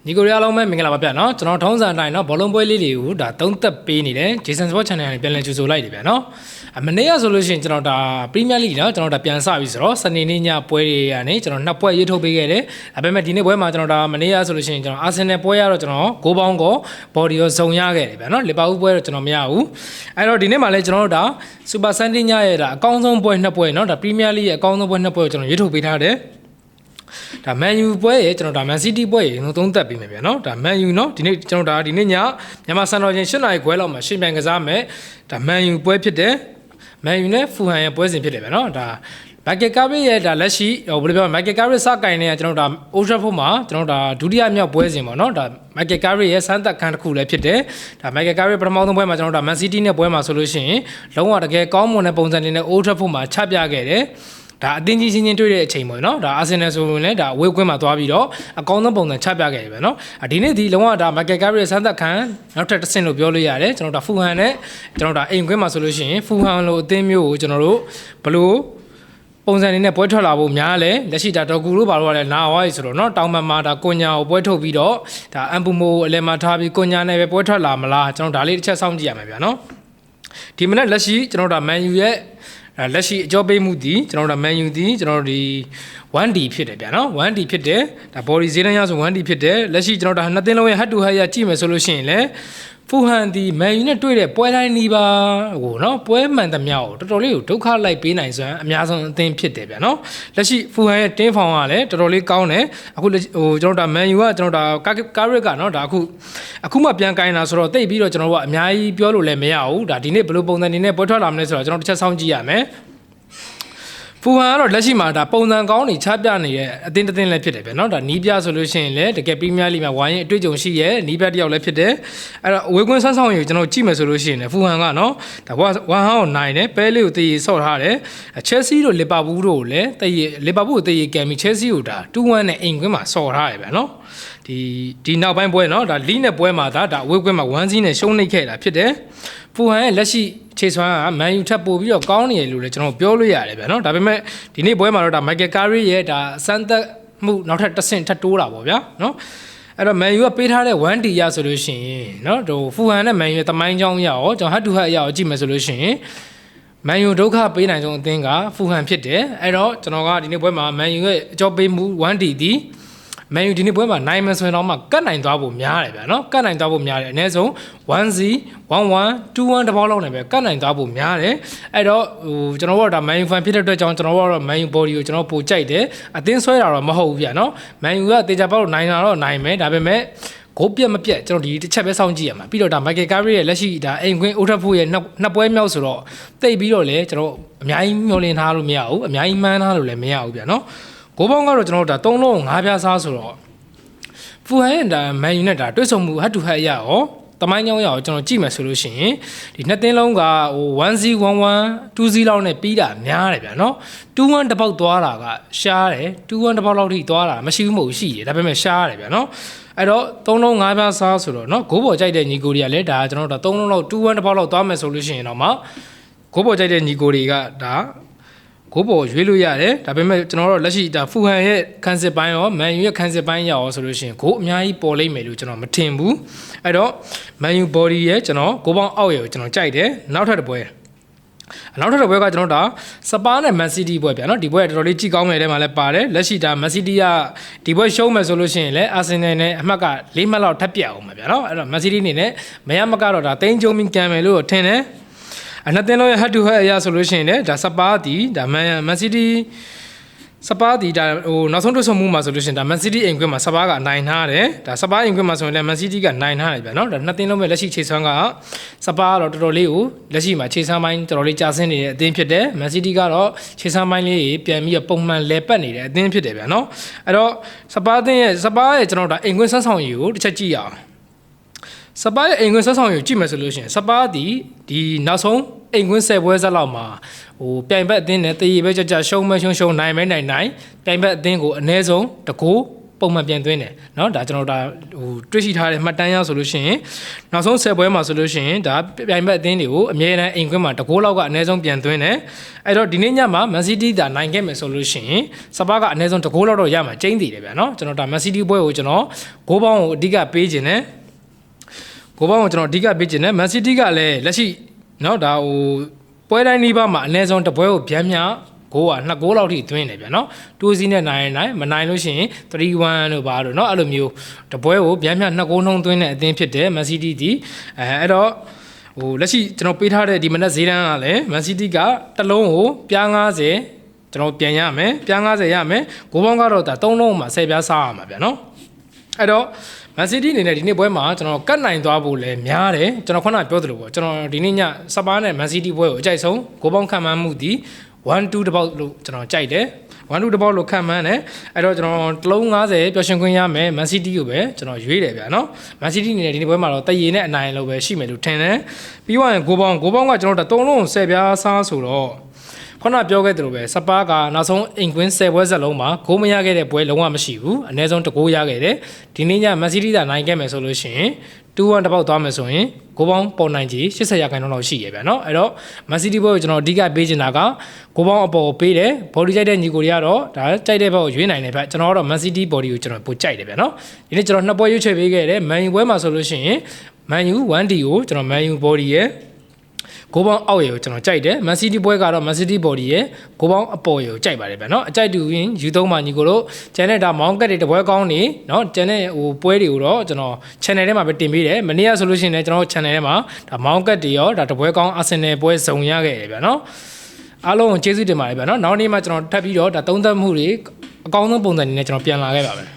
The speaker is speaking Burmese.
ညီကိုရီးယားလုံးမဲ့မင်္ဂလာပါဗျာနော်ကျွန်တော်ထုံးစံအတိုင်းနော်ဘောလုံးပွဲလေးတွေကိုဒါသုံးသက်ပေးနေတယ် Jason Sport Channel နဲ့ပြန်လည်ကြိုဆိုလိုက်တယ်ဗျာနော်မနေ့ကဆိုလို့ရှိရင်ကျွန်တော်ဒါ Premier League နော်ကျွန်တော်ဒါပြန်စပြီဆိုတော့စနေနေ့ညပွဲတွေကနေကျွန်တော်နှစ်ပွဲရေးထုတ်ပေးခဲ့တယ်ဒါပေမဲ့ဒီနေ့ပွဲမှာကျွန်တော်ဒါမနေ့ကဆိုလို့ရှိရင်ကျွန်တော် Arsenal ပွဲရတော့ကျွန်တော်ဂိုးပေါင်းကို body ရောဇုံရခဲ့တယ်ဗျာနော်လီဗာပူးပွဲတော့ကျွန်တော်မရဘူးအဲ့တော့ဒီနေ့မှာလည်းကျွန်တော်တို့ဒါ Super Sunday ညရဲ့ဒါအကောင်းဆုံးပွဲနှစ်ပွဲနော်ဒါ Premier League ရဲ့အကောင်းဆုံးပွဲနှစ်ပွဲကိုကျွန်တော်ရေးထုတ်ပေးထားတယ်ဒါ Man U ပွဲရဲ့ကျွန်တော်ဒါ Man City ပွဲရဲ့သုံးသက်ပြီးမယ်ဗျာနော်ဒါ Man U နော်ဒီနေ့ကျွန်တော်ဒါဒီနေ့ညမြန်မာစံတော်ချိန်8:00ခွဲလောက်မှာရှင်ပြိုင်ကစားမယ်ဒါ Man U ပွဲဖြစ်တယ် Man U နဲ့ Fulham ရဲ့ပွဲစဉ်ဖြစ်တယ်ဗျာနော်ဒါ Michael Carrick ရဲ့ဒါလက်ရှိဘယ်လိုပြော Michael Carrick စကင်နေကျွန်တော်ဒါ Old Trafford မှာကျွန်တော်ဒါဒုတိယမြောက်ပွဲစဉ်ပေါ့နော်ဒါ Michael Carrick ရဲ့စမ်းသပ်ခန်းတစ်ခုလည်းဖြစ်တယ်ဒါ Michael Carrick ပထမဆုံးပွဲမှာကျွန်တော်ဒါ Man City နဲ့ပွဲမှာဆိုလို့ရှိရင်လုံးဝတကယ်ကောင်းမွန်တဲ့ပုံစံတွေနဲ့ Old Trafford မှာချပြခဲ့တယ်ဒါအတင်းကြီးချင်းချင်းတွေ့တဲ့အချိန်ပေါ့နော်ဒါအာဆင်နယ်ဆိုရင်လည်းဒါအဝေးကွင်းမှာသွားပြီးတော့အကောင်းဆုံးပုံစံချပြခဲ့တယ်ပဲနော်ဒီနေ့ဒီလုံးဝဒါMichael Carrickရဲ့စမ်းသပ်ခံနောက်ထပ်တစ်ဆင့်လို့ပြောလို့ရတယ်ကျွန်တော်ဒါဖူဟန်နဲ့ကျွန်တော်ဒါအိမ်ကွင်းမှာဆိုလို့ရှိရင်ဖူဟန်လိုအသင်းမျိုးကိုကျွန်တော်တို့ဘလို့ပုံစံနေနဲ့ပွဲထွက်လာဖို့များလဲလက်ရှိဒါဒေါ်ကူတို့ဘာလို့လဲနာဝိုင်းဆိုတော့เนาะတောင်ပံမှာဒါကွန်ညာကိုပွဲထုတ်ပြီးတော့ဒါအမ်ပူမိုအလဲမှာထားပြီးကွန်ညာနဲ့ပဲပွဲထွက်လာမလားကျွန်တော်ဒါလေးတစ်ချက်စောင့်ကြည့်ရမယ်ဗျာเนาะဒီမနေ့လက်ရှိကျွန်တော်ဒါMan Uရဲ့လက်ရှိအကြောပေးမှုဒီကျွန်တော်တို့ Man U ဒီကျွန်တော်တို့ဒီ 1D ဖြစ်တယ်ဗျာနော် 1D ဖြစ်တယ်ဒါ body ဈေးနှုန်းရဆို 1D ဖြစ်တယ်လက်ရှိကျွန်တော်တို့နှစ်သင်းလုံးရဲ့ head to head ရကြည့်မယ်ဆိုလို့ရှိရင်လည်း Fulham ဒီ Man U နဲ့တွေ့တဲ့ပွဲတိုင်းနီးပါဟိုနော်ပွဲမှန်သမျှကိုတော်တော်လေးကိုဒုက္ခလိုက်ပေးနိုင်စွမ်းအများဆုံးအသင်းဖြစ်တယ်ဗျာနော်လက်ရှိ Fulham ရဲ့ team form ကလည်းတော်တော်လေးကောင်းတယ်အခုဟိုကျွန်တော်တို့ Man U ကကျွန်တော်တို့ Carrick ကနော်ဒါအခုမှပြန်ကိုင်းလာဆိုတော့တိတ်ပြီးတော့ကျွန်တော်တို့ကအများကြီးပြောလို့လည်းမရဘူးဒါဒီနေ့ဘယ်လိုပုံစံနေနဲ့ပွဲထွက်လာမလဲဆိုတော့ကျွန်တော်တစ်ချက်စောင့်ကြည့်ရမယ်ဖူဟန်ကတော့လက်ရှိမှာဒါပုံစံကောင်းနေချပြနေတဲ့အသင်းတစ်သင်းလည်းဖြစ်တယ်ဗျနော်ဒါနီးပြဆိုလို့ရှိရင်လည်းတကယ်ပရီးမီးယားလိမှာဝိုင်းရင်အတွေ့အကြုံရှိရဲ့နီးပြတစ်ယောက်လည်းဖြစ်တယ်အဲ့တော့အဝေးကွင်းဆန်းဆောင်ယူကျွန်တော်ကြည့်မယ်ဆိုလို့ရှိရင်လည်းဖူဟန်ကနော်ဒါ1ဟောင်းနိုင်တယ်ပဲလေးကိုတည်ဆော့ထားတယ်ချဲဆီတို့လီဗာပူးတို့ကိုလည်းတည်လီဗာပူးကိုတည်ကံပြီးချဲဆီကိုဒါ2-1နဲ့အိမ်ကွင်းမှာဆော့ထားတယ်ဗျနော်ဒီနောက်ပိုင်းပွဲနော်ဒါလီနဲ့ပွဲမှာဒါအဝေးကွင်းမှာ1-0နဲ့ရှုံးနိမ့်ခဲ့တာဖြစ်တယ်ဖူဟန်ရဲ့လက်ရှိခြေစွမ်းကမန်ယူထပ်ပို့ပြီးတော့ကောင်းနေတယ်လို့လည်းကျွန်တော်ပြောလို့ရတယ်ဗျာနော်ဒါပေမဲ့ဒီနေ့ပွဲမှာတော့ဒါ Michael Carrick ရဲ့ဒါစမ်းသပ်မှုနောက်ထပ်တစ်ဆင့်ထပ်တိုးတာပေါ့ဗျာနော်အဲ့တော့မန်ယူကပေးထားတဲ့ 1D ရဆိုလို့ရှိရင်နော်ဟိုဖူဟန်နဲ့မန်ယူရဲ့တမိုင်းကြောင်းရရောကျွန်တော် head to head ရရောကြည့်မယ်ဆိုလို့ရှိရင်မန်ယူဒုက္ခပေးနိုင်ဆုံးအသင်းကဖူဟန်ဖြစ်တယ်အဲ့တော့ကျွန်တော်ကဒီနေ့ပွဲမှာမန်ယူရဲ့အကြောပေးမှု 1D ဒီMan U ဒီနေ့ပွဲမှာနိုင်မယ်ဆိုရင်တော့မှကတ်နိုင်သွားဖို့များတယ်ဗျာနော်ကတ်နိုင်သွားဖို့များတယ်အနည်းဆုံး 1-0 1-1 2-1 တဘောလောက်နဲ့ပဲကတ်နိုင်သွားဖို့များတယ်အဲ့တော့ဟိုကျွန်တော်တို့ကဒါ Man U fan ဖြစ်တဲ့အတွက်ကြောင့်ကျွန်တော်တို့ကတော့ Man U body ကိုကျွန်တော်ပိုကြိုက်တယ်အသင်းဆွဲတာတော့မဟုတ်ဘူးဗျာနော် Man U ကတေချာပေါက်နိုင်တာတော့နိုင်မယ်ဒါပေမဲ့ဂိုးပြက်မပြက်ကျွန်တော်ဒီတစ်ချက်ပဲစောင့်ကြည့်ရမှာပြီးတော့ဒါ Michael Carrick ရဲ့လက်ရှိဒါအိမ်ကွင်း Old Trafford ရဲ့နှစ်ပွဲမြောက်ဆိုတော့တိတ်ပြီးတော့လေကျွန်တော်အများကြီးမျှော်လင့်ထားလို့မရဘူးအများကြီးမှန်းထားလို့လည်းမရဘူးဗျာနော်ဂိုးပေါင်းကတော့ကျွန်တော်တို့ဒါ3လုံး5ပြားစားဆိုတော့ဖူဟန်ရဲ့ဒါမန်ယူနဲ့ဒါတွဲဆုံမှု head to head ရရောတမိုင်းကြောင်းရရောကျွန်တော်ကြည့်မယ်ဆိုလို့ရှိရင်ဒီနှစ်သင်းလုံးကဟို1-0 1-1 2-0လောက်နဲ့ပြီးတာများတယ်ဗျာနော်2-1 တပေါက်သွားတာကရှားတယ်2-1 တပေါက်လောက်ထိသွားတာမရှိဘူးမဟုတ်ရှိတယ်ဒါပေမဲ့ရှားတယ်ဗျာနော်အဲ့တော့3လုံး5ပြားစားဆိုတော့နော်ဂိုးပေါ်ကြိုက်တဲ့ညီကိုတွေကလည်းဒါကျွန်တော်တို့3လုံးလောက်2-1 တပေါက်လောက်သွားမယ်ဆိုလို့ရှိရင်တော့မှဂိုးပေါ်ကြိုက်တဲ့ညီကိုတွေကဒါကိုပေါ်ရွေးလို့ရတယ်ဒါပေမဲ့ကျွန်တော်တို့လက်ရှိဒါဖူဟန်ရဲ့ခန်းစစ်ပိုင်းရောမန်ယူရဲ့ခန်းစစ်ပိုင်းရောဆိုလို့ရှိရင်ကိုအများကြီးပေါ်လိမ့်မယ်လို့ကျွန်တော်မထင်ဘူးအဲ့တော့မန်ယူ body ရဲ့ကျွန်တော်ကိုပေါင်းအောက်ရဲ့ကိုကျွန်တော်ကြိုက်တယ်နောက်ထပ်တစ်ပွဲကကျွန်တော်ဒါစပါးနဲ့မန်စီးတီးပွဲဗျာနော်ဒီပွဲတော်တော်လေးကြည့်ကောင်းမယ်တဲ့မှာလည်းပါတယ်လက်ရှိဒါမန်စီးတီးကဒီပွဲရှုံးမယ်ဆိုလို့ရှိရင်လည်းအာဆင်နယ်နဲ့အမှတ်က4မှတ်လောက်ထပ်ပြအောင်ပါဗျာနော်အဲ့တော့မန်စီးတီးအနေနဲ့မရမကတော့ဒါတိန်းကျုံပြီးကန်မယ်လို့ထင်တယ်အနှစ်သင်းလုံးရဲ့ head to head အရာဆိုလို့ရှိရင်လည်းဒါစပါးတီဒါမန်စီးတီးစပါးတီဒါဟိုနောက်ဆုံးတွေ့ဆုံမှုမှာဆိုလို့ရှိရင်ဒါမန်စီးတီးအိမ်ကွင်းမှာစပါးကနိုင်ထားတယ်ဒါစပါးအိမ်ကွင်းမှာဆိုရင်လည်းမန်စီးတီးကနိုင်ထားတယ်ဗျာနော်ဒါနှစ်သင်းလုံးရဲ့လက်ရှိခြေစွမ်းကစပါးကတော့တော်တော်လေးကိုလက်ရှိမှာခြေစွမ်းပိုင်းတော်တော်လေးကျဆင်းနေတဲ့အသင်းဖြစ်တယ်မန်စီးတီးကတော့ခြေစွမ်းပိုင်းလေးပြန်ပြီးပုံမှန်လဲပတ်နေတဲ့အသင်းဖြစ်တယ်ဗျာနော်အဲ့တော့စပါးရဲ့ကျွန်တော်ဒါအိမ်ကွင်းဆက်ဆောင်ရည်ကိုတစ်ချက်ကြည့်ရအောင်စပါးရဲ့အိမ်ကွင်းဆက်ဆောင်ရည်ကြည့်မယ်ဆိုလို့ရှိရင်စပါးဒီနောက်ဆုံးအိမ်ကွင်း10ပွဲဆက်လောက်မှာဟိုပြိုင်ဘက်အသင်းနဲ့တည်ရပဲကြကြရှုံးမရှုံးနိုင်မဲနိုင်ပြိုင်ဘက်အသင်းကိုအနည်းဆုံးတကူ ပုံမှန်ပြန်သွင်းတယ်เนาะဒါကျွန်တော်ဒါဟိုတွေ့ရှိထားတဲ့မှတ်တမ်းရဆိုလို့ရှိရင်နောက်ဆုံး10ပွဲမှာဆိုလို့ရှိရင်ဒါပြိုင်ဘက်အသင်းတွေကိုအမြဲတမ်းအိမ်ခွင်းမှာတကိုးလောက်ကအနည်းဆုံးပြန်သွင်းတယ်အဲ့တော့ဒီနေ့ညမှာ Man City ဒါနိုင်ခဲ့မယ်ဆိုလို့ရှိရင်စပါးကအနည်းဆုံးတကိုးလောက်တော့ရမှာကျင်းတည်တယ်ဗျာเนาะကျွန်တော်ဒါ Man City ပွဲကိုကျွန်တော်ဂိုးပေါင်းကိုအဓိကပေးခြင်းနဲ့ဂိုးပေါင်းကိုကျွန်တော်အဓိကပေးခြင်းနဲ့ Man City ကလည်းလက်ရှိเนาะဒါဟိုပွဲတိုင်းနှီးပါမှာအနည်းဆုံးတစ်ပွဲကိုဗျမ်းမြကိုက2ဂိုးလောက်ထိသွင်းတယ်ဗျာနော်2စီးနဲ့နိုင်မနိုင်လို့ရှိရင်3-1လို့ပါလို့เนาะအဲ့လိုမျိုးတပွဲကိုဗျမ်းမြ2ဂိုးနှုံးသွင်းတဲ့အသင်းဖြစ်တယ် Man City ဒီအဲ့တော့ဟိုလက်ရှိကျွန်တော်ပေးထားတဲ့ဒီမနက်ဈေးတန်းကလည်း Man City ကတစ်လုံးကိုပြား90ကျွန်တော်ပြန်ရမယ်ပြား90ရမယ်ဂိုးပေါင်းကတော့ဒါ3လုံးမှာ10ပြားစားရမှာဗျာနော်အဲ့တော့Man City အနေနဲ့ဒီနေ့ပွဲမှာကျွန်တော်ကတ်နိုင်သွားဖို့လည်းများတယ်ကျွန်တော်ခုနပြောသလိုပေါ့ကျွန်တော်ဒီနေ့ညစပါးနဲ့ Man City ပွဲကိုအကြိုက်ဆုံးဂိုးပေါင်းခံမှန်းမှုဒီ1-2 တပေါက်လို့ကျွန်တော်ကြိုက်တယ်1-2 တပေါက်လို့ခံမှန်းတယ်အဲ့တော့ကျွန်တော်တလုံး90ပျော်ရွှင်ခွင့်ရမယ် Man City ကိုပဲကျွန်တော်ရွေးတယ်ဗျာနော် Man City အနေနဲ့ဒီနေ့ပွဲမှာတော့တရေနဲ့အနိုင်လို့ပဲရှိမယ်လို့ထင်တယ်ပြီးတော့ဂိုးပေါင်းကကျွန်တော်3လုံး10ပြားစားဆိုတော့ခုနပြောခဲ့သလိုပဲစပါးကနောက်ဆုံးအိမ်ကွင်း10ပွဲဆက်လုံးမှာဂိုးမရခဲ့တဲ့ပွဲလုံးဝမရှိဘူးအနည်းဆုံး1ဂိုးရခဲ့တယ်ဒီနေ့ည Man City သာနိုင်ခဲ့မယ်ဆိုလို့ရှိရင်2-1 တပေါက်သွားမယ်ဆိုရင်ဂိုးပေါင်းပေါ်နိုင်ကြီး80ရာခိုင်နှုန်းလောက်ရှိရဗျာเนาะအဲ့တော့ Man City ဘက်ကိုကျွန်တော်အဓိကပေးချင်တာကဂိုးပေါင်းအပေါ်ပေးတယ် body ကြိုက်တဲ့ညီကိုတွေကတော့ဒါကြိုက်တဲ့ဘက်ကိုရွေးနိုင်တယ်ဗျကျွန်တော်ကတော့ Man City body ကိုကျွန်တော်ပိုကြိုက်တယ်ဗျာเนาะဒီနေ့ကျွန်တော်နှစ်ပွဲရွေးချယ်ပေးခဲ့တယ် Man U ပွဲမှာဆိုလို့ရှိရင် Man U 1D ကိုကျွန်တော် Man U body ရဲ့ဂိုးပေါင်းအောက်ရေကိုကျွန်တော်ကြိုက်တယ် Man City ပွဲကတော့ Man City body ရဲ့ဂိုးပေါင်းအပေါ်ရေကိုကြိုက်ပါတယ်ဗျာเนาะအကြိုက်တူရင် U3 မှာညီကိုတို့ channel ဒါ mount ကတ်တွေတပွဲကောင်းနေเนาะ channel ဟိုပွဲတွေကိုတော့ကျွန်တော် channel ထဲမှာပဲတင်ပေးတယ်မနေ့ကဆိုလို့ရှိရင်လည်းကျွန်တော် channel ထဲမှာဒါ mount ကတ်တွေရောဒါတပွဲကောင်း Arsenal ပွဲစုံရခဲ့တယ်ဗျာเนาะအားလုံးကိုကျေးဇူးတင်ပါတယ်ဗျာเนาะနောက်နေ့မှာကျွန်တော်ထပ်ပြီးတော့ဒါသုံးသပ်မှုတွေအကောင်းဆုံးပုံစံတွေနဲ့ကျွန်တော်ပြန်လာခဲ့ပါမယ်